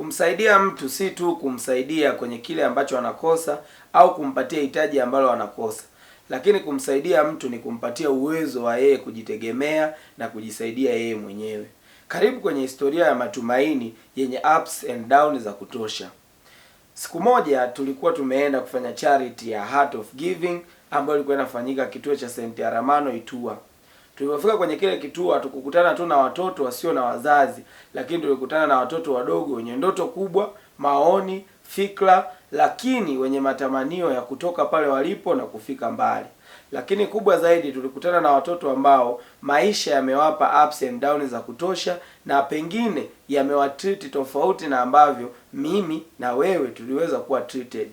Kumsaidia mtu si tu kumsaidia kwenye kile ambacho anakosa au kumpatia hitaji ambalo anakosa, lakini kumsaidia mtu ni kumpatia uwezo wa yeye kujitegemea na kujisaidia yeye mwenyewe. Karibu kwenye historia ya matumaini yenye ups and downs za kutosha. Siku moja tulikuwa tumeenda kufanya charity ya Heart of Giving ambayo ilikuwa inafanyika kituo cha St. Aramano Itua. Tulipofika kwenye kile kituo tukukutana tu na watoto wasio na wazazi, lakini tulikutana na watoto wadogo wenye ndoto kubwa, maoni, fikra, lakini wenye matamanio ya kutoka pale walipo na kufika mbali. Lakini kubwa zaidi tulikutana na watoto ambao maisha yamewapa ups and downs za kutosha, na pengine yamewatreat tofauti na ambavyo mimi na wewe tuliweza kuwa treated.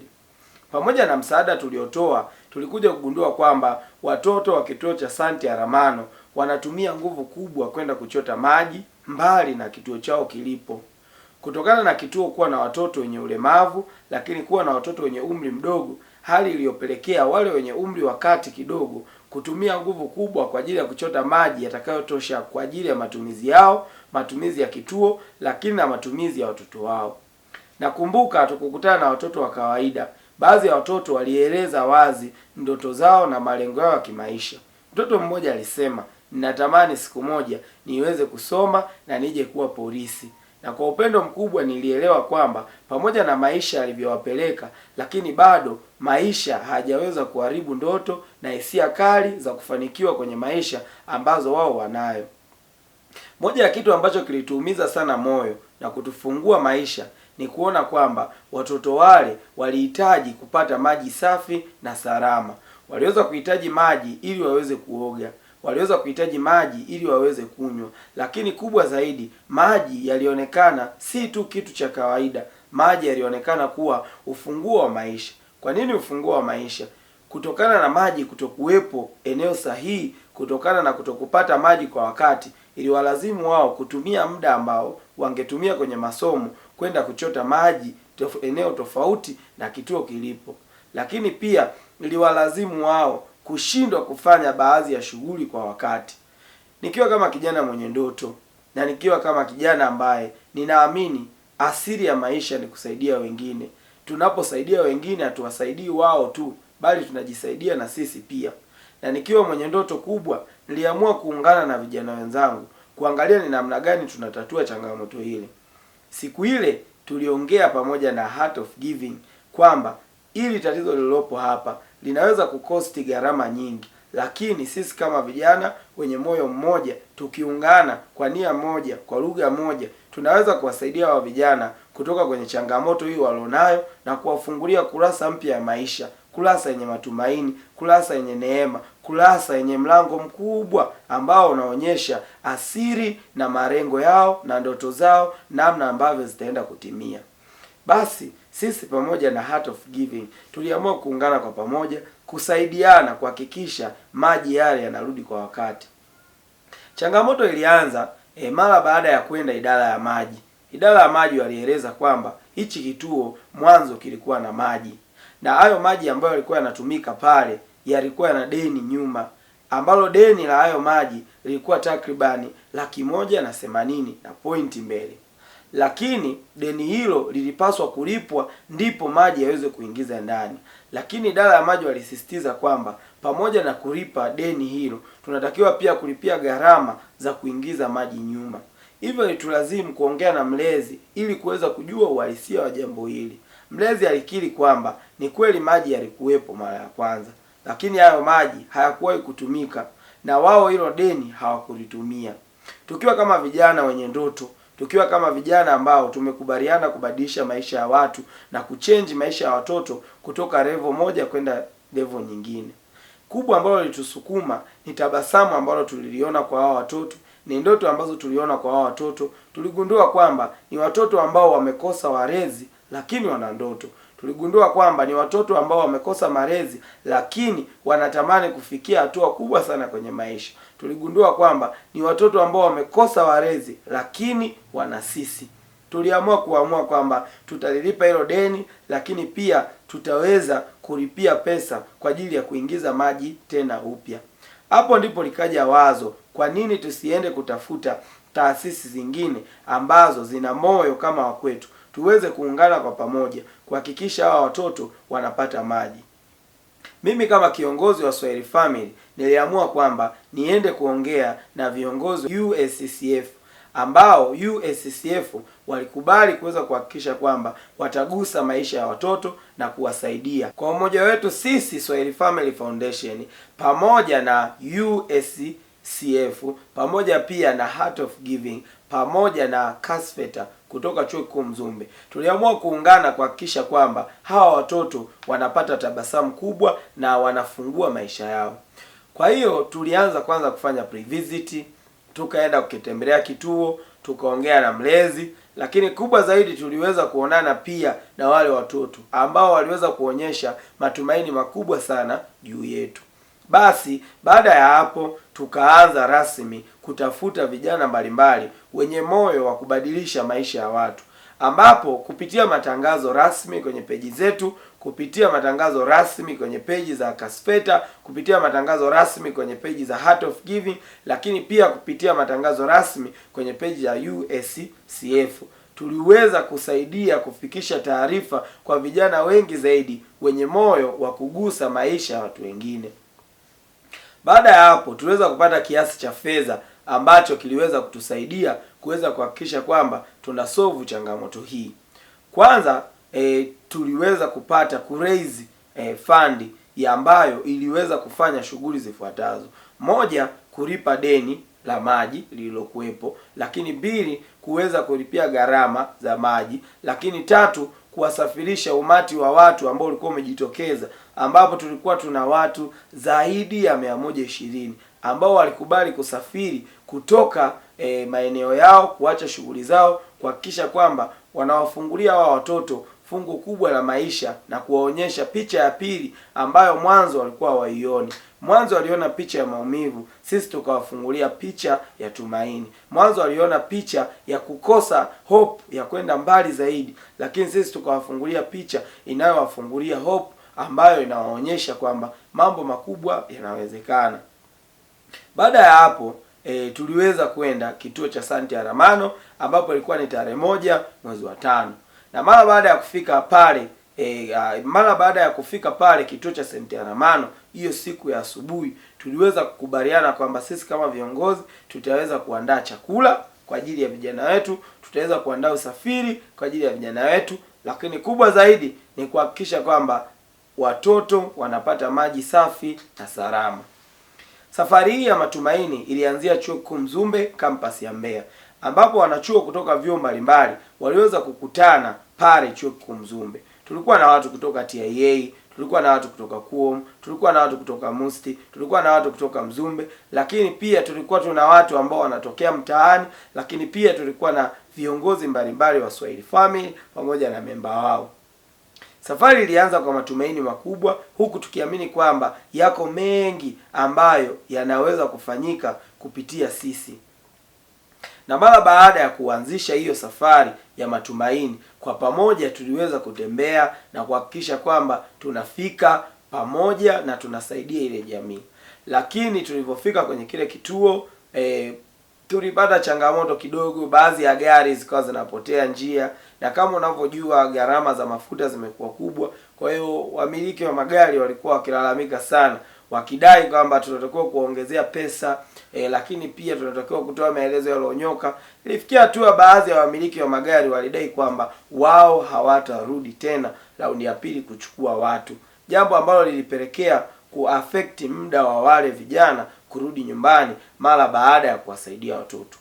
Pamoja na msaada tuliotoa, tulikuja kugundua kwamba watoto wa kituo cha St. Aramano wanatumia nguvu kubwa kwenda kuchota maji mbali na kituo chao kilipo. Kutokana na kituo kuwa na watoto wenye ulemavu, lakini kuwa na watoto wenye umri mdogo, hali iliyopelekea wale wenye umri wa kati kidogo kutumia nguvu kubwa kwa ajili ya kuchota maji yatakayotosha kwa ajili ya matumizi yao, matumizi ya kituo, lakini na matumizi ya watoto wao. Nakumbuka tukukutana na watoto wa kawaida. Baadhi ya watoto walieleza wazi ndoto zao na malengo yao ya kimaisha. Mtoto mmoja alisema, ninatamani siku moja niweze kusoma na nije kuwa polisi. Na kwa upendo mkubwa nilielewa kwamba pamoja na maisha yalivyowapeleka, lakini bado maisha hajaweza kuharibu ndoto na hisia kali za kufanikiwa kwenye maisha ambazo wao wanayo. Moja ya kitu ambacho kilituumiza sana moyo na kutufungua maisha ni kuona kwamba watoto wale walihitaji kupata maji safi na salama. Waliweza kuhitaji maji ili waweze kuoga, waliweza kuhitaji maji ili waweze kunywa, lakini kubwa zaidi, maji yalionekana si tu kitu cha kawaida. Maji yalionekana kuwa ufunguo wa maisha. Kwa nini ufunguo wa maisha? Kutokana na maji kutokuwepo eneo sahihi, kutokana na kutokupata maji kwa wakati, iliwalazimu wao kutumia muda ambao wangetumia kwenye masomo kwenda kuchota maji eneo tofauti na kituo kilipo. Lakini pia iliwalazimu wao kushindwa kufanya baadhi ya shughuli kwa wakati. Nikiwa kama kijana mwenye ndoto na nikiwa kama kijana ambaye ninaamini asili ya maisha ni kusaidia wengine. Tunaposaidia wengine hatuwasaidii wao tu, bali tunajisaidia na sisi pia. Na nikiwa mwenye ndoto kubwa, niliamua kuungana na vijana wenzangu kuangalia ni namna gani tunatatua changamoto ile. Siku ile tuliongea pamoja na Heart of Giving kwamba ili tatizo lililopo hapa linaweza kukosti gharama nyingi, lakini sisi kama vijana wenye moyo mmoja tukiungana kwa nia moja, kwa lugha moja, tunaweza kuwasaidia wa vijana kutoka kwenye changamoto hii walionayo na kuwafungulia kurasa mpya ya maisha, kurasa yenye matumaini, kurasa yenye neema, kurasa yenye mlango mkubwa ambao unaonyesha asiri na malengo yao na ndoto zao, namna ambavyo zitaenda kutimia. Basi sisi pamoja na Heart of Giving tuliamua kuungana kwa pamoja, kusaidiana kuhakikisha maji yale yanarudi kwa wakati. Changamoto ilianza mara baada ya kwenda idara ya maji. Idara ya maji walieleza kwamba hichi kituo mwanzo kilikuwa na maji, na hayo maji ambayo yalikuwa yanatumika pale yalikuwa yana deni nyuma, ambalo deni la hayo maji lilikuwa takribani 180,000 na pointi mbele. Lakini deni hilo lilipaswa kulipwa ndipo maji yaweze kuingiza ndani. Lakini idara ya maji walisisitiza kwamba pamoja na kulipa deni hilo, tunatakiwa pia kulipia gharama za kuingiza maji nyuma. Hivyo ilitulazimu kuongea na mlezi ili kuweza kujua uhalisia wa jambo hili. Mlezi alikiri kwamba ni kweli maji yalikuwepo mara ya kwanza, lakini hayo maji hayakuwahi kutumika na wao hilo deni hawakulitumia. Tukiwa kama vijana wenye ndoto, tukiwa kama vijana ambao tumekubaliana kubadilisha maisha ya watu na kuchange maisha ya watoto kutoka level moja kwenda level nyingine. Kubwa ambalo litusukuma ni tabasamu ambalo tuliliona kwa hao watoto, ni ndoto ambazo tuliona kwa hao watoto. Tuligundua kwamba ni watoto ambao wamekosa walezi lakini wana ndoto. Tuligundua kwamba ni watoto ambao wamekosa malezi lakini wanatamani kufikia hatua kubwa sana kwenye maisha. Tuligundua kwamba ni watoto ambao wamekosa walezi lakini wana sisi. Tuliamua kwamba tutalilipa hilo deni, lakini pia tutaweza kulipia pesa kwa ajili ya kuingiza maji tena upya. Hapo ndipo likaja wazo, kwa nini tusiende kutafuta taasisi zingine ambazo zina moyo kama wa kwetu. tuweze kuungana kwa pamoja kuhakikisha hawa watoto wanapata maji. Mimi kama kiongozi wa Swahili Family niliamua kwamba niende kuongea na viongozi USCCF, ambao USCCF walikubali kuweza kuhakikisha kwamba watagusa maisha ya watoto na kuwasaidia. Kwa umoja wetu sisi Swahili Family Foundation pamoja na USCCF pamoja pia na Heart of Giving pamoja na Kasfeta kutoka Chuo Kikuu Mzumbe, tuliamua kuungana kuhakikisha kwamba hawa watoto wanapata tabasamu kubwa na wanafungua maisha yao. Kwa hiyo tulianza kwanza kufanya pre-visit, tukaenda kukitembelea kituo, tukaongea na mlezi, lakini kubwa zaidi tuliweza kuonana pia na wale watoto ambao waliweza kuonyesha matumaini makubwa sana juu yetu. Basi baada ya hapo tukaanza rasmi kutafuta vijana mbalimbali wenye moyo wa kubadilisha maisha ya watu, ambapo kupitia matangazo rasmi kwenye peji zetu, kupitia matangazo rasmi kwenye peji za Kasfeta, kupitia matangazo rasmi kwenye peji za Heart of Giving, lakini pia kupitia matangazo rasmi kwenye peji ya USCCF, tuliweza kusaidia kufikisha taarifa kwa vijana wengi zaidi wenye moyo wa kugusa maisha ya watu wengine. Baada ya hapo tuliweza kupata kiasi cha fedha ambacho kiliweza kutusaidia kuweza kuhakikisha kwamba tunasolve changamoto hii. Kwanza tuliweza kupata kuraise fund ambayo iliweza kufanya shughuli zifuatazo: moja, kulipa deni la maji lililokuwepo, lakini mbili, kuweza kulipia gharama za maji, lakini tatu, kuwasafirisha umati wa watu ambao ulikuwa umejitokeza, ambapo tulikuwa tuna watu zaidi ya 120 ambao walikubali kusafiri kutoka maeneo yao, kuacha shughuli zao, kuhakikisha kwamba wanawafungulia hawa watoto fungu kubwa la maisha na kuwaonyesha picha ya pili ambayo mwanzo walikuwa hawaioni. Mwanzo waliona picha ya maumivu, sisi tukawafungulia picha ya tumaini. Mwanzo waliona picha ya kukosa hope ya kwenda mbali zaidi, lakini sisi tukawafungulia picha inayowafungulia hope ambayo inawaonyesha kwamba mambo makubwa yanawezekana. Baada ya hapo tuliweza kwenda kituo cha Santi Aramano ambapo ilikuwa ni tarehe 1 mwezi wa 5. Na mara baada ya kufika pale kituo cha Santi Aramano hiyo siku ya asubuhi, tuliweza kukubaliana kwamba sisi kama viongozi tutaweza kuandaa chakula kwa ajili ya vijana wetu, tutaweza kuandaa usafiri kwa ajili ya vijana wetu, lakini kubwa zaidi ni kuhakikisha kwamba watoto wanapata maji safi na salama. Safari hii ya matumaini ilianzia Chuo Kikuu Mzumbe campus ya Mbeya, ambapo wanachuo kutoka vyuo mbalimbali waliweza kukutana pale Chuo Kikuu Mzumbe. Tulikuwa na watu kutoka TIA, tulikuwa na watu kutoka KUOM, tulikuwa na watu kutoka MUST, tulikuwa na watu kutoka Mzumbe, lakini pia tulikuwa tuna watu ambao wanatokea mtaani, lakini pia tulikuwa na viongozi mbalimbali wa Swahili Family pamoja na memba wao. Safari ilianza kwa matumaini makubwa, huku tukiamini kwamba yako mengi ambayo yanaweza kufanyika kupitia sisi. Na mara baada ya kuanzisha hiyo safari ya matumaini, kwa pamoja tuliweza kutembea na kuhakikisha kwamba tunafika pamoja na tunasaidia ile jamii. Lakini tulipofika kwenye kile kituo tulipata changamoto kidogo, baadhi ya gari zikawa zinapotea njia, na kama unavyojua gharama za mafuta zimekuwa kubwa. Kwa hiyo wamiliki wa magari walikuwa wakilalamika sana, wakidai kwamba tunatakiwa kuongezea pesa, lakini pia tunatakiwa kutoa maelezo yaliyonyoka. Ilifikia hatua baadhi ya wamiliki wa magari walidai kwamba wao hawatarudi tena raundi ya pili kuchukua watu, jambo ambalo lilipelekea kuaffect muda wa wale vijana kurudi nyumbani mara baada ya kuwasaidia watoto.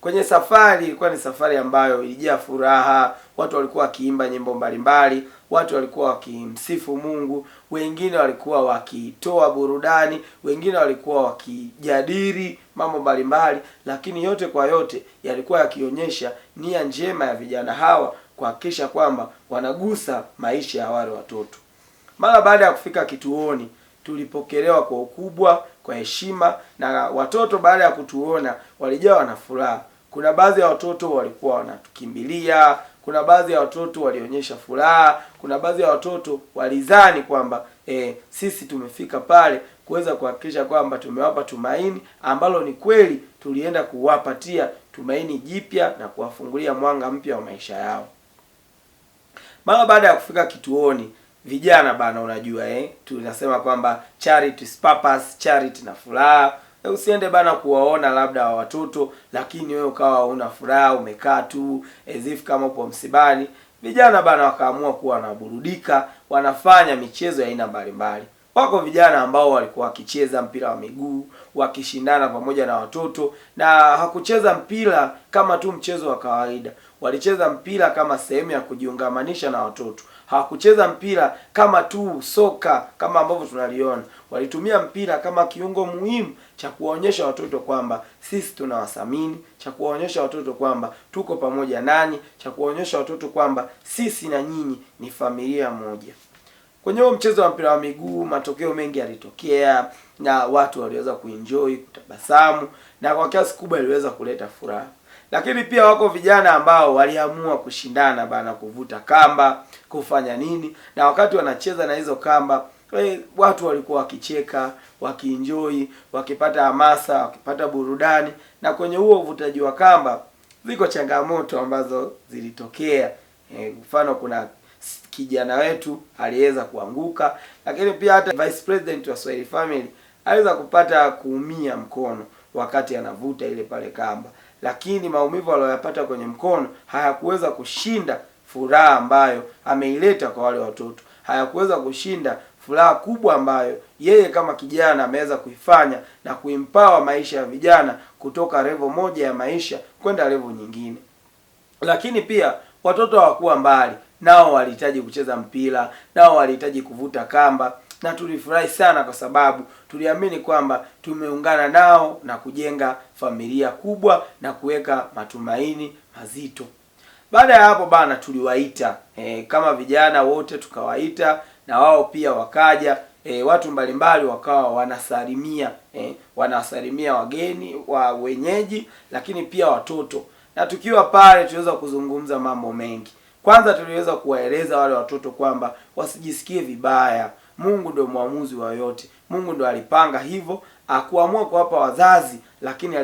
Kwenye safari ilikuwa ni safari ambayo ilijaa furaha, watu walikuwa wakiimba nyimbo mbalimbali, watu walikuwa wakimsifu Mungu, wengine walikuwa wakitoa burudani, wengine walikuwa wakijadili mambo mbalimbali, lakini yote kwa yote yalikuwa yakionyesha nia njema ya vijana hawa kuhakikisha kwamba wanagusa maisha ya wale watoto. Mara baada ya kufika kituoni tulipokelewa kwa ukubwa, kwa heshima, na watoto baada ya kutuona walijawa na furaha. Kuna baadhi ya watoto walikuwa wanatukimbilia, kuna baadhi ya watoto walionyesha furaha, kuna baadhi ya watoto walidhani kwamba sisi tumefika pale kuweza kuhakikisha kwamba tumewapa tumaini, ambalo ni kweli tulienda kuwapatia tumaini jipya na kuwafungulia mwanga mpya wa maisha yao. Mara baada ya kufika kituoni, vijana bana, unajua tunasema kwamba charity is purpose, charity na furaha. Usiende bana kuwaona labda watoto lakini wewe ukawa una furaha, umekaa tu as if kama upo msibani. Vijana bana wakaamua kuwa wanaburudika, wanafanya michezo ya aina mbalimbali. Wako vijana ambao walikuwa wakicheza mpira wa miguu, wakishindana pamoja na watoto, na hakucheza mpira kama tu mchezo wa kawaida. Walicheza mpira kama sehemu ya kujiungamanisha na watoto. Hawakucheza mpira kama tu soka kama ambavyo tunaliona. Walitumia mpira kama kiungo muhimu cha kuwaonyesha watoto kwamba sisi tunawathamini, cha kuwaonyesha watoto kwamba tuko pamoja nanyi, cha kuwaonyesha watoto kwamba sisi na nyinyi ni familia moja. Kwenye huo mchezo wa mpira wa miguu, matokeo mengi yalitokea na watu waliweza kuenjoy, kutabasamu, na kwa kiasi kubwa iliweza kuleta furaha. Lakini pia wako vijana ambao waliamua kushindana bana, kuvuta kamba, kufanya nini, na wakati wanacheza na hizo kamba, watu walikuwa wakicheka, wakienjoy, wakipata hamasa, wakipata burudani. Na kwenye huo uvutaji wa kamba ziko changamoto ambazo zilitokea. Mfano, kuna kijana wetu aliweza kuanguka, lakini pia hata Vice President wa Swahili Family aliweza kupata kuumia mkono wakati anavuta ile pale kamba. Lakini maumivu aliyopata kwenye mkono hayakuweza kushinda furaha ambayo ameileta kwa wale watoto. Hayakuweza kushinda furaha kubwa ambayo yeye kama kijana ameweza kuifanya na kuimpawa maisha ya vijana kutoka level moja ya maisha kwenda level nyingine. Lakini pia watoto hawakuwa mbali, nao walihitaji kucheza mpira, nao walihitaji kuvuta kamba, na tulifurahi sana kwa sababu tuliamini kwamba tumeungana nao na kujenga familia kubwa na kuweka matumaini mazito. Baada ya hapo bana, tuliwaita kama vijana wote tukawaita, na wao pia wakaja. Watu mbalimbali wakawa wanasalimia wageni wa wenyeji, lakini pia watoto. Na tukiwa pale tuliweza kuzungumza mambo mengi. Kwanza tuliweza kuwaeleza wale watoto kwamba wasijisikie vibaya. Mungu ndio mwamuzi wa yote. Mungu ndio alipanga hivyo, hakuamua kuwapa wazazi, lakini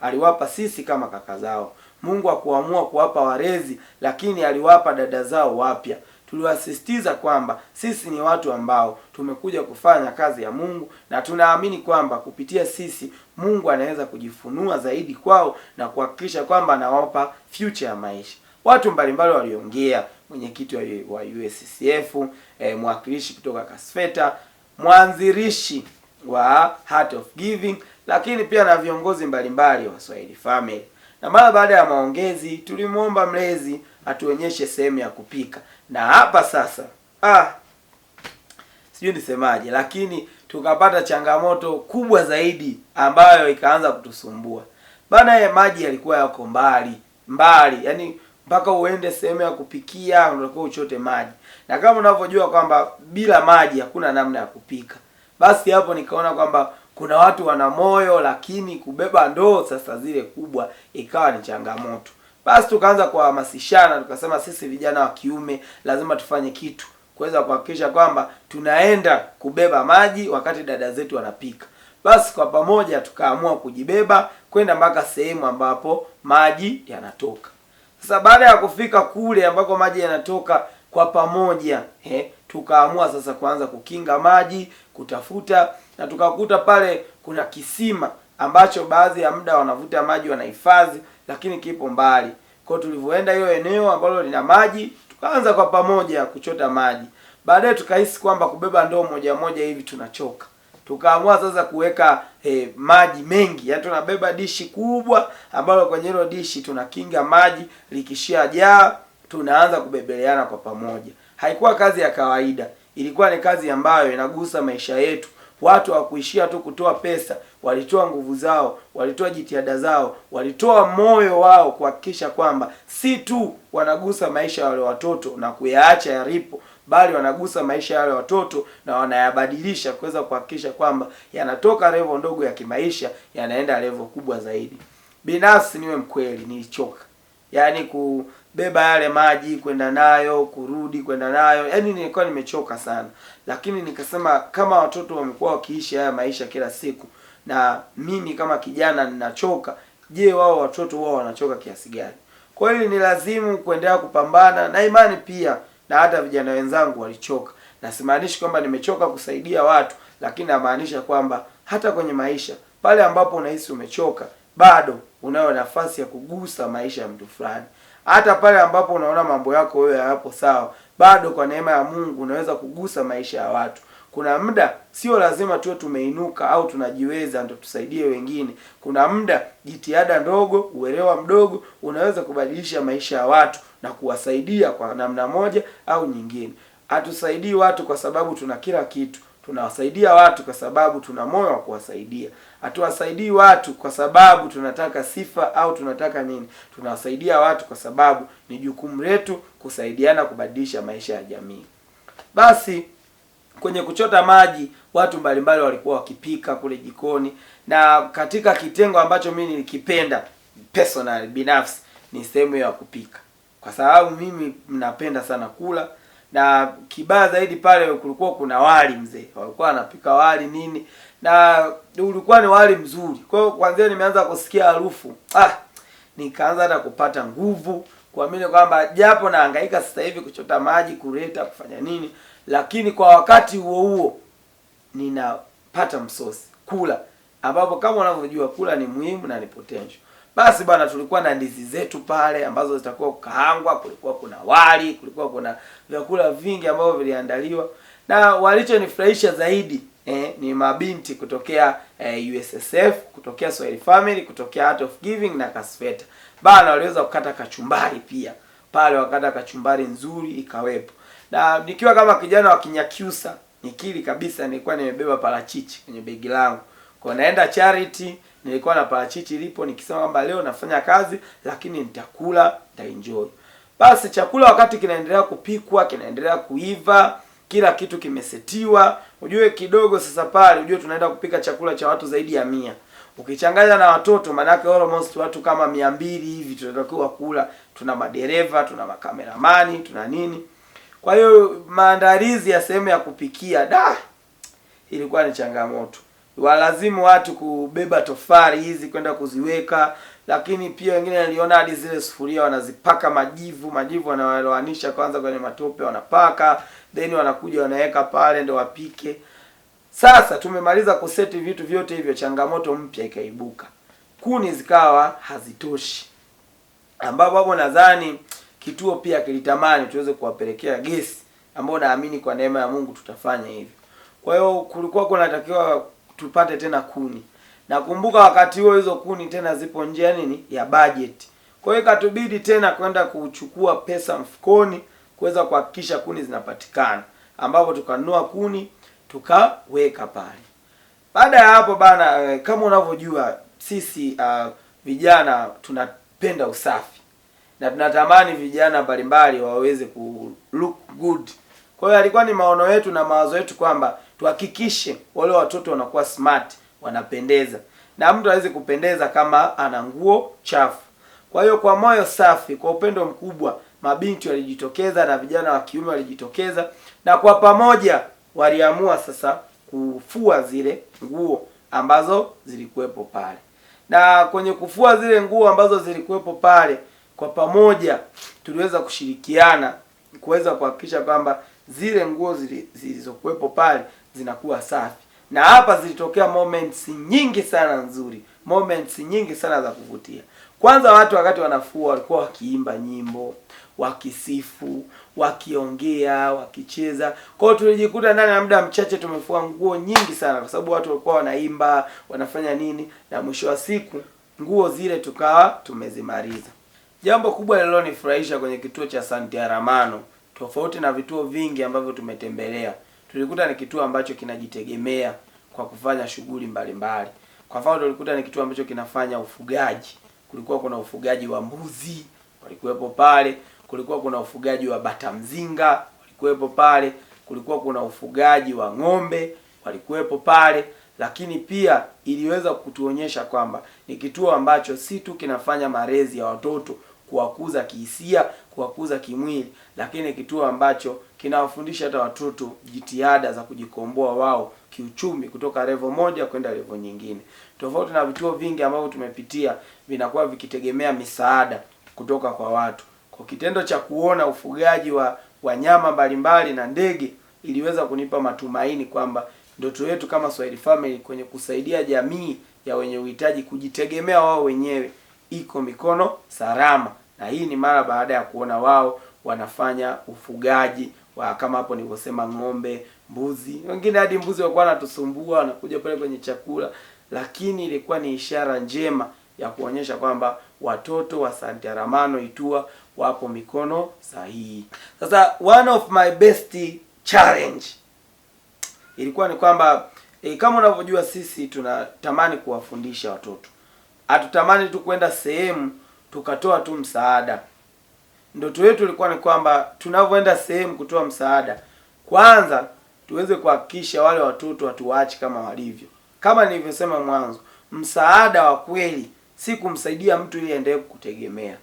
aliwapa sisi kama kaka zao. Mungu hakuamua kuwapa walezi, lakini aliwapa dada zao wapya. Tuliwasisitiza kwamba sisi ni watu ambao tumekuja kufanya kazi ya Mungu, na tunaamini kwamba kupitia sisi Mungu anaweza kujifunua zaidi kwao na kuhakikisha kwamba anawapa future ya maisha. Watu mbalimbali waliongea, mwenyekiti wa USCF, mwakilishi kutoka Kasfeta, mwanzilishi wa Heart of Giving, lakini pia na viongozi mbalimbali wa Swahili Family. Na mara baada ya maongezi tulimwomba mlezi atuonyeshe sehemu ya kupika. Na hapa sasa sijui nisemaje, lakini tukapata changamoto kubwa zaidi ambayo ikaanza kutusumbua. Bana, maji yalikuwa yako mbali, yani mpaka uende sehemu ya kupikia unatakiwa uchote maji. Na kama unavyojua kwamba bila maji hakuna namna ya kupika. Basi hapo nikaona kwamba kuna watu wana moyo, lakini kubeba ndoo sasa zile kubwa ikawa ni changamoto. Basi tukaanza kuhamasishana, tukasema sisi vijana wa kiume lazima tufanye kitu kuweza kuhakikisha kwamba tunaenda kubeba maji wakati dada zetu wanapika. Basi kwa pamoja tukaamua kujibeba kwenda mpaka sehemu ambapo maji yanatoka. Sasa baada ya kufika kule ambako maji yanatoka kwa pamoja, tukaamua sasa kuanza kukinga maji, kutafuta, na tukakuta pale kuna kisima ambacho baadhi ya muda wanavuta maji wanahifadhi, lakini kipo mbali. Kwa tulivyoenda hiyo eneo ambalo lina maji, tukaanza kwa pamoja kuchota maji. Baadaye tukahisi kwamba kubeba ndoo moja moja hivi tunachoka. Tukaamua sasa kuweka maji mengi. Yaani tunabeba dishi kubwa ambalo kwenye hilo dishi tunakinga maji, likishajaa tunaanza kubebeleana kwa pamoja. Haikuwa kazi ya kawaida. Ilikuwa ni kazi ambayo inagusa maisha yetu. Watu hawakuishia tu kutoa pesa, walitoa nguvu zao, walitoa jitihada zao, walitoa moyo wao kuhakikisha kwamba si tu wanagusa maisha ya wale watoto na kuyaacha yalipo, bali wanagusa maisha ya wale watoto na wanayabadilisha kuweza kuhakikisha kwamba yanatoka level ndogo ya kimaisha yanaenda level kubwa zaidi. Binafsi niwe mkweli, nilichoka. Yaani kubeba yale maji kwenda nayo, kurudi kwenda nayo, yaani nilikuwa nimechoka sana. Lakini nikasema kama watoto wamekuwa wakiishi haya maisha kila siku na mimi kama kijana ninachoka, je, wao watoto wao wanachoka kiasi gani? Kwa hiyo ni lazimu kuendelea kupambana, na imani pia na hata vijana wenzangu walichoka. Na simaanishi kwamba nimechoka kusaidia watu, lakini namaanisha kwamba hata kwenye maisha pale ambapo unahisi umechoka, bado unayo nafasi ya kugusa maisha ya mtu fulani. Hata pale ambapo unaona mambo yako wewe hayapo sawa, bado kwa neema ya Mungu unaweza kugusa maisha ya watu. Kuna muda sio lazima tuwe tumeinuka au tunajiweza ndio tusaidie wengine. Kuna muda jitihada ndogo, uelewa mdogo unaweza kubadilisha maisha ya watu na kuwasaidia kwa namna moja au nyingine. Hatusaidii watu kwa sababu tuna kila kitu. Tunawasaidia watu kwa sababu tuna moyo wa kuwasaidia. Hatuwasaidii watu kwa sababu tunataka sifa au tunataka nini. Tunawasaidia watu kwa sababu ni jukumu letu kusaidiana kubadilisha maisha ya jamii. Basi kwenye kuchota maji watu mbalimbali walikuwa wakipika kule jikoni, na katika kitengo ambacho mimi nilikipenda personal binafsi ni sehemu ya kupika, kwa sababu mimi napenda sana kula. Na kibaya zaidi pale kulikuwa kuna wali mzee, walikuwa wanapika wali nini, na ulikuwa ni wali mzuri. Kwa hiyo kwanza nimeanza kusikia harufu, nikaanza hata kupata nguvu, kuamini kwamba japo nahangaika sasa hivi kuchota maji, kuleta, kufanya nini, lakini kwa wakati huo huo ninapata msosi kula, ambapo kama unavyojua kula ni muhimu na ni potential. Basi bwana, tulikuwa na ndizi zetu pale ambazo zitakuwa kukaangwa, kulikuwa kuna wali, kulikuwa kuna vyakula vingi ambavyo viliandaliwa. Na walichonifurahisha zaidi ni mabinti kutokea USSF, kutokea Swahili Family, kutokea Art of Giving na Kasfeta. Bana waliweza kukata kachumbari pia. Pale wakata kachumbari nzuri ikawepo. Na nikiwa kama kijana wa Kinyakyusa, nikiri kabisa nilikuwa nimebeba parachichi kwenye begi langu. Kwa naenda charity, nilikuwa na parachichi lipo, nikisema kwamba leo nafanya kazi lakini nitakula, nitaenjoy. Basi chakula wakati kinaendelea kupikwa, kinaendelea kuiva, kila kitu kimesetiwa. Ujue kidogo sasa pale, ujue tunaenda kupika chakula cha watu zaidi ya 100. Ukichanganya na watoto manake almost watu kama 200 hivi tunatakiwa kula. Tuna madereva, tuna makameramani, tuna nini. Kwa hiyo maandalizi ya sehemu ya kupikia ilikuwa ni changamoto. Walazimu watu kubeba tofali hizi kwenda kuziweka, lakini pia wengine niliona hadi zile sufuria wanazipaka majivu wanawaloanisha kwanza kwenye matope, wanapaka, then wanakuja wanaweka pale ndio wapike. Sasa tumemaliza kuseti vitu vyote hivyo, changamoto mpya ikaibuka. Kuni zikawa hazitoshi, ambapo hapo nadhani kituo pia kilitamani tuweze kuwapelekea gesi, ambao naamini kwa neema ya Mungu tutafanya hivyo. Kwa hiyo kulikuwa kunatakiwa tupate tena kuni. Nakumbuka wakati huo hizo kuni tena zipo nje ya nini? Ya budget. Kwa hiyo ikatubidi tena kwenda kuchukua pesa mfukoni kuweza kuhakikisha kuni zinapatikana, ambapo tukanunua kuni tukaweka pale. Baada ya hapo bana, kama unavyojua sisi vijana tunapenda usafi na tunatamani vijana mbalimbali waweze ku look good. Kwa hiyo alikuwa ni maono yetu na mawazo yetu kwamba tuhakikishe wale watoto wanakuwa smart, wanapendeza. Na mtu hawezi kupendeza kama ana nguo chafu. Kwa hiyo kwa moyo safi, kwa upendo mkubwa, mabinti walijitokeza na vijana wa kiume walijitokeza, na kwa pamoja waliamua sasa kufua zile nguo ambazo zilikuwepo pale. Na kwenye kufua zile nguo ambazo zilikuwepo pale, kwa pamoja tuliweza kushirikiana kuweza kuhakikisha kwamba zile nguo zilizokuwepo pale zinakuwa safi. Na hapa zilitokea moments nyingi sana nzuri, moments nyingi sana za kuvutia. Kwanza watu wakati wanafua walikuwa wakiimba nyimbo, wakisifu, wakiongea, wakicheza. Kwa hiyo tulijikuta ndani ya muda mchache tumefua nguo nyingi sana, kwa sababu watu walikuwa wanaimba, wanafanya nini, na mwisho wa siku nguo zile tukawa tumezimaliza. Jambo kubwa lililonifurahisha kwenye kituo cha Santiaramano, tofauti na vituo vingi ambavyo tumetembelea, tulikuta ni kituo ambacho kinajitegemea kwa kufanya shughuli mbalimbali. Kwa mfano tulikuta ni kituo ambacho kinafanya ufugaji. Kulikuwa kuna ufugaji wa mbuzi, walikuwepo pale. Kulikuwa kuna ufugaji wa bata mzinga, walikuwepo pale. Kulikuwa kuna ufugaji wa ng'ombe, walikuwepo pale. Lakini pia iliweza kutuonyesha kwamba ni kituo ambacho si tu kinafanya malezi ya watoto, kuwakuza kihisia, kuwakuza kimwili, lakini kituo ambacho kinawafundisha hata watoto jitihada za kujikomboa wao kiuchumi kutoka level moja kwenda level nyingine. Tofauti na vituo vingi ambavyo tumepitia vinakuwa vikitegemea misaada kutoka kwa watu. Kwa kitendo cha kuona ufugaji wa wanyama mbalimbali na ndege, iliweza kunipa matumaini kwamba ndoto yetu kama Swahili Family kwenye kusaidia jamii ya wenye uhitaji kujitegemea wao wenyewe iko mikono salama. Na hii ni mara baada ya kuona wao wanafanya ufugaji wa kama hapo nilivyosema, ng'ombe, mbuzi. Wengine hadi mbuzi walikuwa wanatusumbua, wanakuja pale kwenye chakula, lakini ilikuwa ni ishara njema ya kuonyesha kwamba watoto wa St. Aramano Itua wapo mikono sahihi. Sasa one of my best challenge ilikuwa ni kwamba kama unavyojua sisi tunatamani kuwafundisha watoto. Hatutamani tu kwenda sehemu tukatoa tu msaada. Ndoto yetu ilikuwa ni kwamba tunavyoenda sehemu kutoa msaada, kwanza tuweze kuhakikisha wale watoto hatuwaachi kama walivyo. Kama nilivyosema mwanzo, msaada wa kweli si kumsaidia mtu ili aendelee kukutegemea.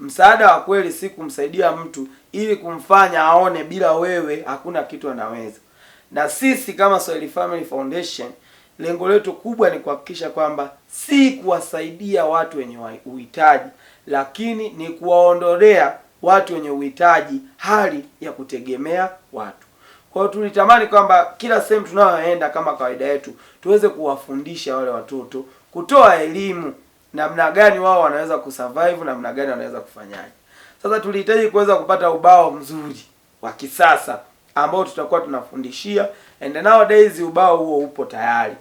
Msaada wa kweli si kumsaidia mtu ili kumfanya aone bila wewe hakuna kitu anaweza. Na sisi kama Swahili Family Foundation, lengo letu kubwa ni kuhakikisha kwamba si kuwasaidia watu wenye uhitaji, lakini ni kuwaondolea watu wenye uhitaji hali ya kutegemea watu. Kwa hiyo tulitamani kwamba kila sehemu tunayoenda kama kawaida yetu tuweze kuwafundisha wale watoto, kutoa elimu namna gani wao wanaweza kusurvive, namna gani wanaweza kufanyaje. Sasa tulihitaji kuweza kupata ubao mzuri wa kisasa ambao tutakuwa tunafundishia, and nowadays ubao huo upo tayari.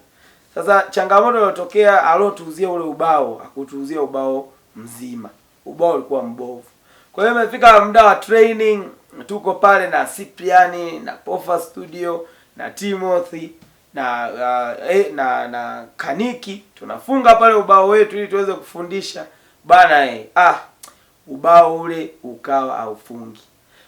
Sasa changamoto iliyotokea, alotuuzia ule ubao akutuuzia ubao mzima. Ubao ulikuwa mbovu. Kwa hiyo imefika muda wa training, tuko pale na Cypriani na Pofa Studio na Timothy na Kaniki, tunafunga pale ubao wetu ili tuweze kufundisha bana. Ubao ule ukawa haufungi.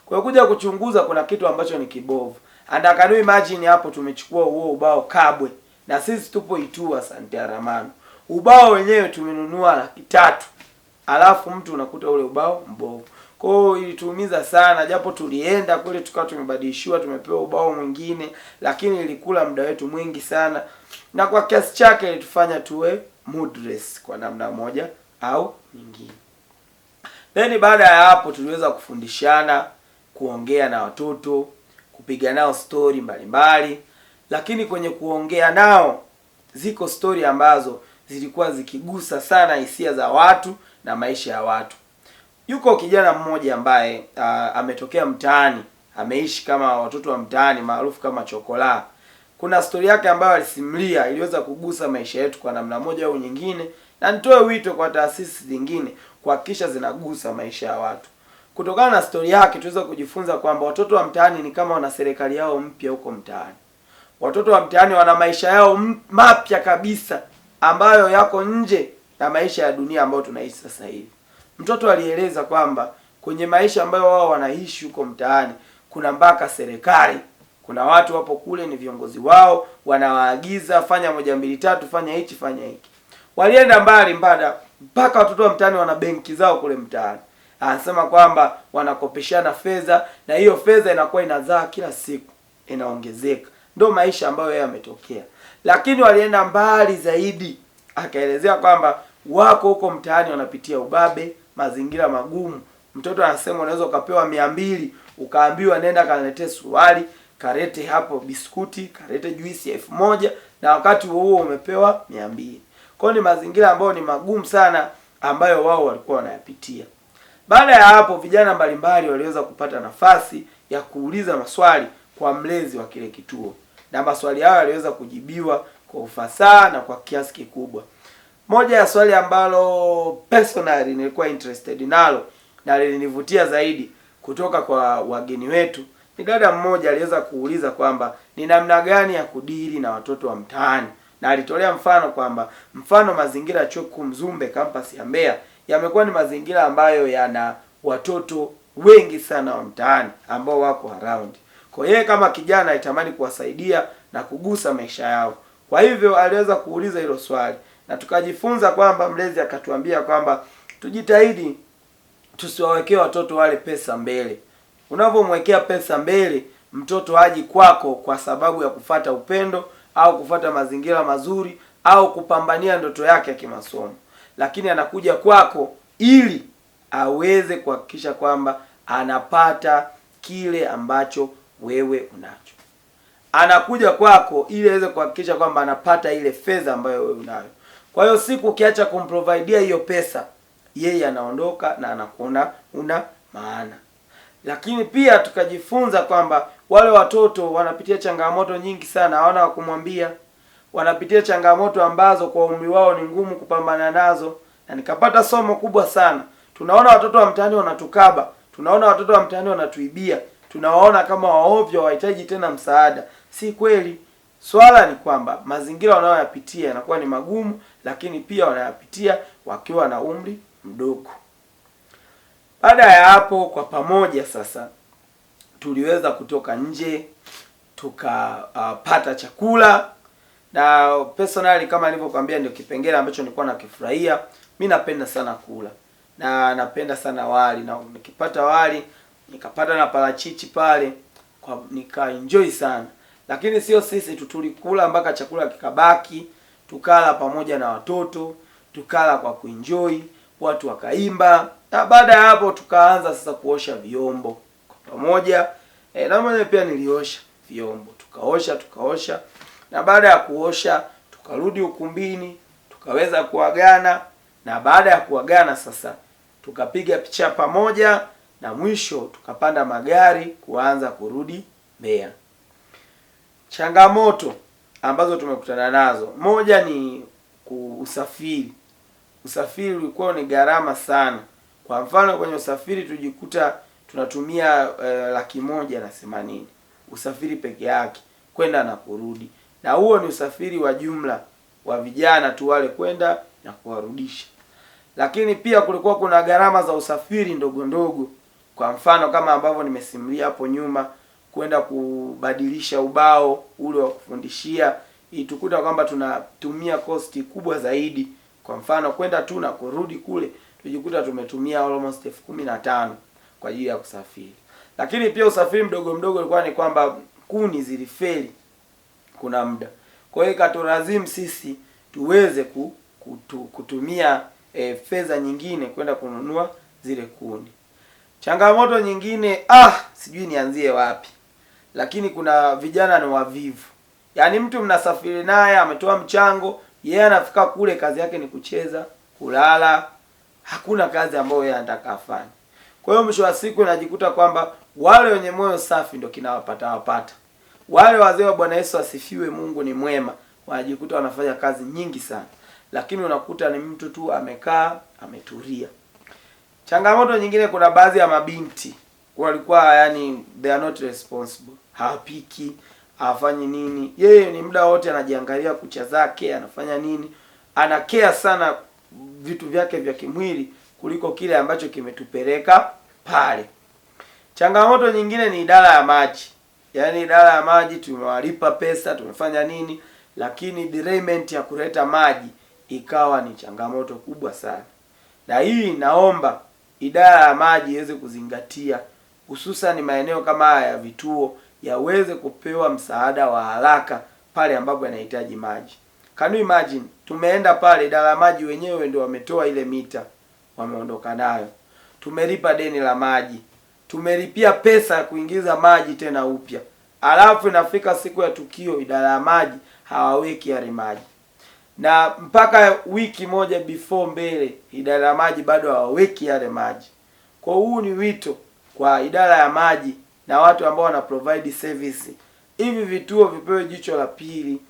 Kwa hiyo kuja kuchunguza kuna kitu ambacho ni kibovu. And can you imagine hapo tumechukua huo ubao Kabwe na sisi tupo Itua St. Aramano. Ubao wenyewe tumenunua 300,000. Alafu mtu unakuta ule ubao mbovu. Kwa hiyo ilituumiza sana, japo tulienda kule tukawa tumebadilishiwa, tumepewa ubao mwingine, lakini ilikula muda wetu mwingi sana na kwa kiasi chake ilitufanya tuwe moodless kwa namna moja au nyingine. Then baada ya hapo tuliweza kufundishana, kuongea na watoto, kupiga nao story mbalimbali, lakini kwenye kuongea nao ziko story ambazo zilikuwa zikigusa sana hisia za watu na maisha ya watu. Yuko kijana mmoja ambaye ametokea mtaani, ameishi kama watoto wa mtaani maarufu kama chokola. Kuna story yake ambayo alisimulia iliweza kugusa maisha yetu kwa namna moja au nyingine, na nitoe wito kwa taasisi zingine kuhakikisha zinagusa maisha ya watu. Kutokana na story yake tuweza kujifunza kwamba watoto wa mtaani ni kama wana serikali yao mpya huko mtaani. Watoto wa mtaani wana maisha yao mapya kabisa ambayo yako nje ya maisha ya dunia ambayo tunaishi sasa hivi. Mtoto alieleza kwamba kwenye maisha ambayo wao wanaishi huko mtaani kuna mpaka serikali, kuna watu wapo kule ni viongozi wao, wanawaagiza fanya 1 2 3, fanya hichi fanya hiki. Walienda mbali mpaka watoto wa mtaani wana benki zao kule mtaani. Anasema kwamba wanakopeshana fedha na hiyo fedha inakuwa inazaa kila siku, inaongezeka. Ndio maisha ambayo yeye ametokea. Lakini walienda mbali zaidi, akaelezea kwamba wako huko mtaani wanapitia ubabe, mazingira magumu. Mtoto anasema unaweza ukapewa 200, ukaambiwa nenda kaniletee suruali, karete hapo biskuti, karete juisi 1000, na wakati huo umepewa 200. Kwa hiyo ni mazingira ambayo ni magumu sana ambayo wao walikuwa wanayapitia. Baada ya hapo vijana mbalimbali waliweza kupata nafasi ya kuuliza maswali kwa mlezi wa kile kituo, na maswali hayo yaliweza kujibiwa kwa ufasaha na kwa kiasi kikubwa. Moja ya swali ambalo personally nilikuwa interested nalo na lilinivutia zaidi kutoka kwa wageni wetu, ni dada mmoja aliweza kuuliza kwamba ni namna gani ya kudili na watoto wa mtaani, na alitolea mfano kwamba mazingira ya Chuo Kikuu Mzumbe campus ya Mbeya yamekuwa ni mazingira ambayo yana watoto wengi sana wa mtaani ambao wako around. Kwa hiyo kama kijana alitamani kuwasaidia na kugusa maisha yao. Kwa hivyo aliweza kuuliza hilo swali na tukajifunza kwamba mlezi akatuambia kwamba tujitahidi tusiwawekee watoto wale pesa mbele. Unapomwekea pesa mbele, mtoto haji kwako kwa sababu ya kufata upendo au kufata mazingira mazuri au kupambania ndoto yake ya kimasomo, lakini anakuja kwako ili aweze kuhakikisha kwamba anapata kile ambacho wewe unacho. Anakuja kwako ili aweze kuhakikisha kwamba anapata ile fedha ambayo wewe unayo. Kwa hiyo siku ukiacha kumprovidea hiyo pesa, yeye anaondoka na anakuona una maana. Lakini pia tukajifunza kwamba wale watoto wanapitia changamoto nyingi sana, hawana wa kumwambia. Wanapitia changamoto ambazo kwa umri wao ni ngumu kupambana nazo, na nikapata somo kubwa sana. Tunaona watoto wa mtaani wanatukaba, tunaona watoto wa mtaani wanatuibia, tunawaona kama waovyo, hawahitaji tena msaada. Si kweli. Swala ni kwamba mazingira wanayoyapitia yanakuwa ni magumu, lakini pia wanayapitia wakiwa na umri mdogo. Baada ya hapo, kwa pamoja sasa tuliweza kutoka nje tukapata chakula, na personally kama nilivyokuambia ndio kipengele ambacho nilikuwa nakifurahia. Mimi napenda sana kula na napenda sana wali, na nikipata wali nikapata na parachichi pale nika enjoy sana. Lakini sio sisi tu, tulikula mpaka chakula kikabaki, tukala pamoja na watoto, tukala kwa kuenjoy, watu wakaimba, na baada ya hapo tukaanza sasa kuosha vyombo kwa pamoja. Na mimi pia niliosha vyombo, tukaosha, na baada ya kuosha tukarudi ukumbini, tukaweza kuagana, na baada ya kuagana sasa tukapiga picha pamoja, na mwisho tukapanda magari kuanza kurudi Mbeya. Changamoto ambazo tumekutana nazo, moja ni usafiri. Usafiri ulikuwa ni gharama sana. Kwa mfano kwenye usafiri tujikuta tunatumia 180,000 usafiri peke yake kwenda na kurudi, na huo ni usafiri wa jumla wa vijana tu wale kwenda na kuwarudisha. Lakini pia kulikuwa kuna gharama za usafiri ndogo ndogo, kwa mfano kama ambavyo nimesimulia hapo nyuma, kwenda kubadilisha ubao ule wa kufundishia, itukuta kwamba tunatumia kosti kubwa zaidi. Kwa mfano kwenda tu na kurudi kule tujikuta tumetumia almost 15,000 kwa ajili ya kusafiri. Lakini pia usafiri mdogo mdogo ulikuwa ni kwamba kuni zilifeli kuna muda, kwa hiyo ikatulazimu sisi tuweze kutumia fedha nyingine kwenda kununua zile kuni. Changamoto nyingine, sijui nianzie wapi, lakini kuna vijana ni wavivu. Yaani mtu mnasafiri naye ametoa mchango, yeye anafika kule kazi yake ni kucheza, kulala, hakuna kazi ambayo yeye anataka afanye. Kwa hiyo mwisho wa siku inajikuta kwamba wale wenye moyo safi ndio kinawapata. Wale wazee wa Bwana Yesu asifiwe, Mungu ni mwema, wanajikuta wanafanya kazi nyingi sana, lakini unakuta ni mtu tu amekaa ametulia. Changamoto nyingine, kuna baadhi ya mabinti walikuwa yani they are not responsible. Hawapiki, hawafanyi nini. Yeye ni muda wote anajiangalia kucha zake, anafanya nini. Anakea sana vitu vyake vya kimwili kuliko kile ambacho kimetupeleka pale. Changamoto nyingine ni idara ya maji. Yaani idara ya maji tumewalipa pesa, tumefanya nini, lakini derailment ya kuleta maji ikawa ni changamoto kubwa sana. Na hii naomba idara ya maji iweze kuzingatia, hususan maeneo kama haya ya vituo, yaweze kupewa msaada wa haraka pale ambapo yanahitaji maji. Can you imagine, tumeenda pale idara ya maji wenyewe ndio wametoa ile mita, wameondoka nayo. Tumelipa deni la maji, tumelipia pesa ya kuingiza maji tena upya, alafu inafika siku ya tukio idara ya maji hawaweki yale maji, na mpaka wiki moja before mbele idara ya maji bado hawaweki yale maji. Kwa huu ni wito kwa idara ya maji na watu ambao wana provide service, hivi vituo vipewe jicho la pili.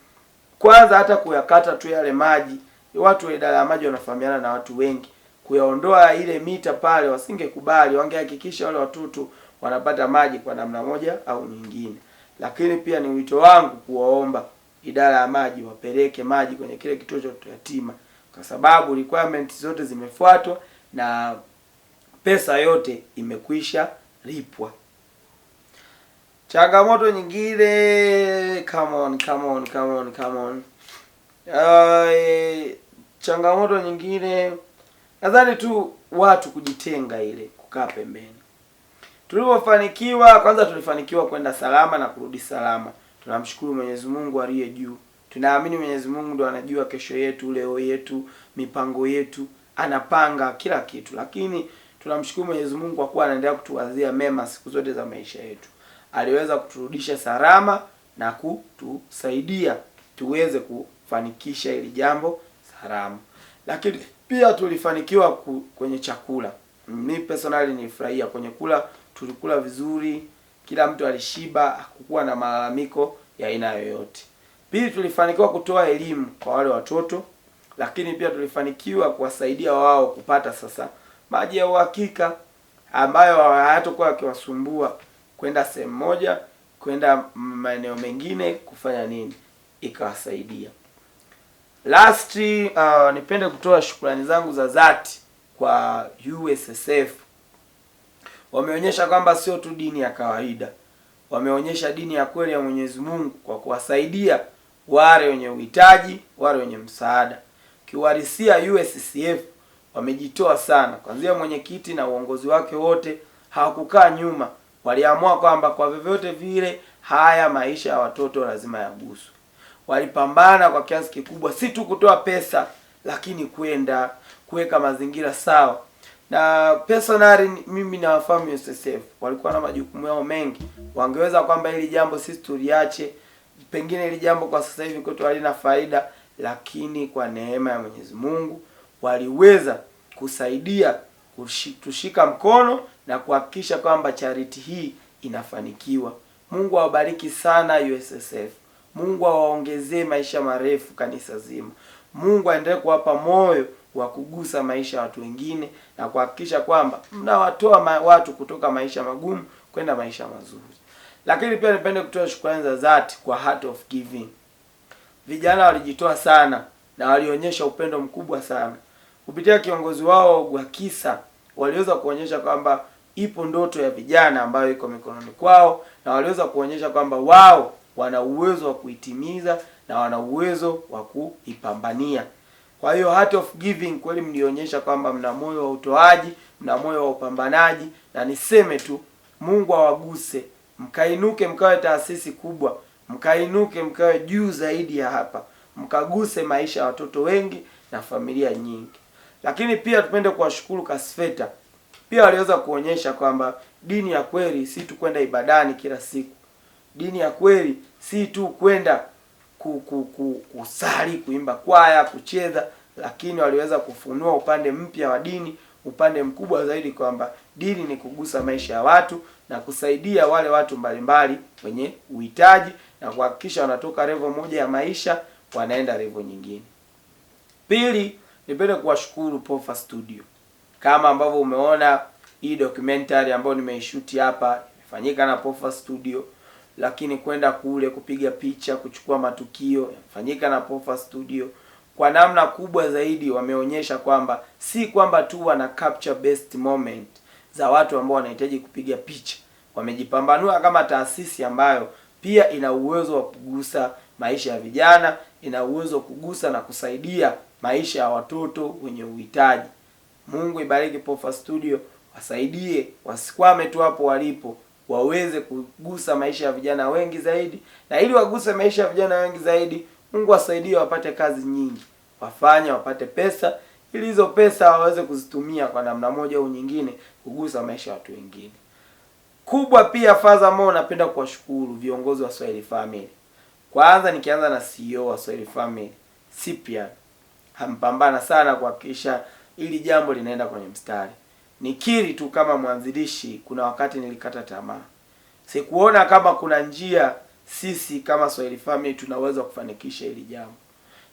Kwanza hata kuyakata tu yale maji, watu wa idara ya maji wanafahamiana na watu wengi, kuyaondoa ile mita pale wasingekubali, wangehakikisha wale watoto wanapata maji kwa namna moja au nyingine. Lakini pia ni wito wangu kuwaomba idara ya maji wapeleke maji kwenye kile kituo cha yatima, kwa sababu requirements zote zimefuatwa na pesa yote imekwisha lipwa. Changamoto nyingine, come on. Changamoto nyingine nadhani tu watu kujitenga, ile kukaa pembeni. Tulipofanikiwa, kwanza tulifanikiwa kwenda salama na kurudi salama. Tunamshukuru Mwenyezi Mungu aliye juu. Tunaamini Mwenyezi Mungu ndo anajua kesho yetu, leo yetu, mipango yetu, anapanga kila kitu. Lakini tunamshukuru Mwenyezi Mungu kwa kuwa anaendelea kutuwazia mema siku zote za maisha yetu. Aliweza kuturudisha salama na kutusaidia tuweze kufanikisha hili jambo salama. Lakini pia tulifanikiwa kwenye chakula. Mimi personally nilifurahia kwenye kula, tulikula vizuri, kila mtu alishiba, hakukuwa na malalamiko ya aina yoyote. Pili, tulifanikiwa kutoa elimu kwa wale watoto, lakini pia tulifanikiwa kuwasaidia wao kupata sasa maji ya uhakika ambayo hayatakuwa yakiwasumbua kwenda sehemu moja kwenda maeneo mengine kufanya nini, ikawasaidia. Lastly, nipende kutoa shukrani zangu za dhati kwa USSF. Wameonyesha kwamba sio tu dini ya kawaida, wameonyesha dini ya kweli ya Mwenyezi Mungu kwa kuwasaidia wale wenye uhitaji, wale wenye msaada. Kiuhalisia USCF wamejitoa sana. Kuanzia mwenyekiti na uongozi wake wote hawakukaa nyuma. Waliamua kwamba kwa vyovyote vile haya maisha ya watoto lazima yaguswe. Walipambana kwa kiasi kikubwa, si tu kutoa pesa, lakini kwenda kuweka mazingira sawa. Na personally mimi na wafahamu USSF walikuwa na majukumu yao mengi. Wangeweza kwamba hili jambo sisi tuliache, pengine hili jambo kwa sasa hivi kwetu halina faida, lakini kwa neema ya Mwenyezi Mungu waliweza kusaidia kushika mkono na kuhakikisha kwamba charity hii inafanikiwa. Mungu awabariki sana USSF. Mungu awaongezee maisha marefu kanisa zima. Mungu aendelee kuwapa moyo wa kugusa maisha ya watu wengine na kuhakikisha kwamba mnawatoa watu kutoka maisha magumu kwenda maisha mazuri. Lakini pia nipende kutoa shukrani za dhati kwa Heart of Giving. Vijana walijitoa sana na walionyesha upendo mkubwa sana. Kupitia kiongozi wao Gwakisa waliweza kuonyesha kwamba ipo ndoto ya vijana ambayo iko mikononi kwao, na waliweza kuonyesha kwamba wao wana uwezo wa kuitimiza na wana uwezo wa kuipambania. Kwa hiyo Heart of Giving kweli mlionyesha kwamba mna moyo wa utoaji, mna moyo wa upambanaji, na niseme tu Mungu awaguse, mkainuke mkawe taasisi kubwa, mkainuke mkawe juu zaidi ya hapa, mkaguse maisha ya watoto wengi na familia nyingi. Lakini pia tupende kuwashukuru Kasfeta. Pia waliweza kuonyesha kwamba dini ya kweli si tu kwenda ibadani kila siku. Dini ya kweli si tu kwenda kusali, kuimba kwaya, kucheza, lakini waliweza kufunua upande mpya wa dini, upande mkubwa zaidi kwamba dini ni kugusa maisha ya watu na kusaidia wale watu mbalimbali wenye uhitaji na kuhakikisha wanatoka level moja ya maisha wanaenda level nyingine. Pili, nipende kuwashukuru Pofa Studio. Kama ambavyo umeona hii documentary ambayo nimeishuti hapa imefanyika na Pofa Studio, lakini kwenda kule kupiga picha, kuchukua matukio imefanyika na Pofa Studio. Kwa namna kubwa zaidi wameonyesha kwamba si kwamba tu wana capture best moment za watu ambao wanahitaji kupiga picha. Wamejipambanua kama taasisi ambayo pia ina uwezo wa kugusa maisha ya vijana, ina uwezo kugusa na kusaidia maisha ya watoto wenye uhitaji. Mungu ibariki Pofa Studio, wasaidie wasikwame tu hapo walipo, waweze kugusa maisha ya vijana wengi zaidi, na ili waguse maisha ya vijana wengi zaidi, Mungu wasaidie wapate kazi nyingi, wafanye wapate pesa, ili hizo pesa waweze kuzitumia kwa namna moja au nyingine kugusa maisha ya watu wengine. Kubwa pia furthermore, napenda kuwashukuru viongozi wa Swahili Family. Kwanza nikianza na CEO wa Swahili Family, Cyprian. Hampambana sana kuhakikisha ili jambo linaenda kwenye mstari. Nikiri tu kama mwanzilishi, kuna wakati nilikata tamaa. Sikuona kama kuna njia sisi kama Swahili Family tunaweza kufanikisha hili jambo.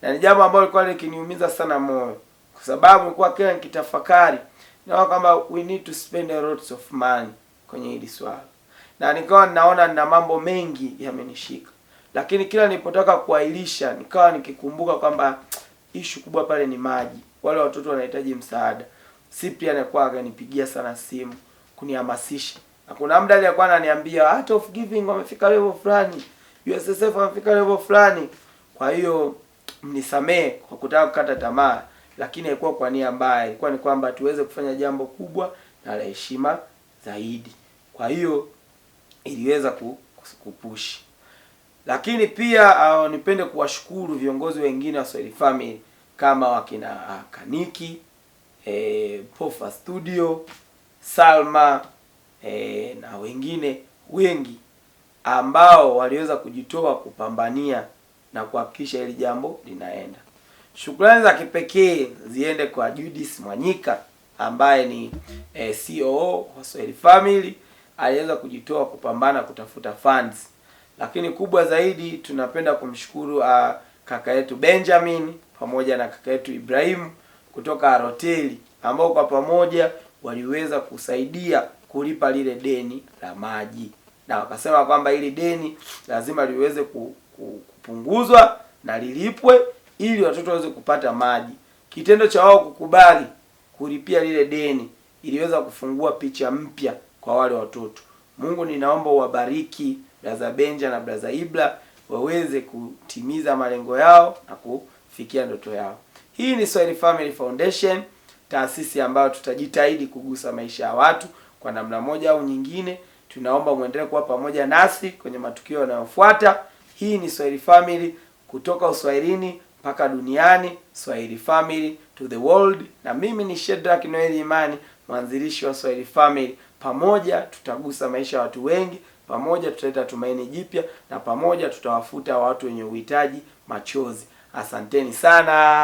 Na ni jambo ambalo lilikuwa likiniumiza sana moyo, kwa sababu nilikuwa kila nikitafakari naona kama we need to spend a lot of money kwenye hili swala. Na nikawa naona na mambo mengi yamenishika. Lakini kila nilipotaka kuailisha nikawa nikikumbuka kwamba issue kubwa pale ni maji. Wale watoto wanahitaji msaada. Cyprian alikuwa akanipigia sana simu kunihamasisha. Na kuna muda alikuwa ananiambia Heart of Giving wamefika level fulani, USSF wamefika level fulani. Kwa hiyo mnisamee kwa kutaka kukata tamaa, lakini ilikuwa kwa nia mbaya. Ilikuwa ni kwamba tuweze kufanya jambo kubwa na la heshima zaidi. Kwa hiyo iliweza kupush. Lakini pia nipende kuwashukuru viongozi wengine wa Swahili Family kama wakina Kaniki, Pofa Studio, Salma na wengine wengi ambao waliweza kujitoa kupambania na kuhakikisha hili jambo linaenda. Shukrani za kipekee ziende kwa Judith Mwanyika ambaye ni COO wa Swahili Family, aliweza kujitoa kupambana kutafuta funds. Lakini kubwa zaidi tunapenda kumshukuru kaka yetu Benjamin pamoja na kaka yetu Ibrahim kutoka Aroteli ambao kwa pamoja waliweza kusaidia kulipa lile deni la maji, na wakasema kwamba hili deni lazima liweze kupunguzwa na lilipwe ili watoto waweze kupata maji. Kitendo cha wao kukubali kulipia lile deni iliweza kufungua picha mpya kwa wale watoto. Mungu, ninaomba uwabariki Brother Benja na Brother Ibra waweze kutimiza malengo yao na kufikia ndoto yao. Hii ni Swahili Family Foundation, taasisi ambayo tutajitahidi kugusa maisha ya watu kwa namna moja au nyingine. Tunaomba muendelee kuwa pamoja nasi kwenye matukio yanayofuata. Hii ni Swahili Family, kutoka Uswahilini mpaka duniani, Swahili Family to the world. Na mimi ni Shedrack Noel Imani, mwanzilishi wa Swahili Family. Pamoja tutagusa maisha ya watu wengi, pamoja tutaleta tumaini jipya, na pamoja tutawafuta watu wenye uhitaji machozi. Asanteni sana.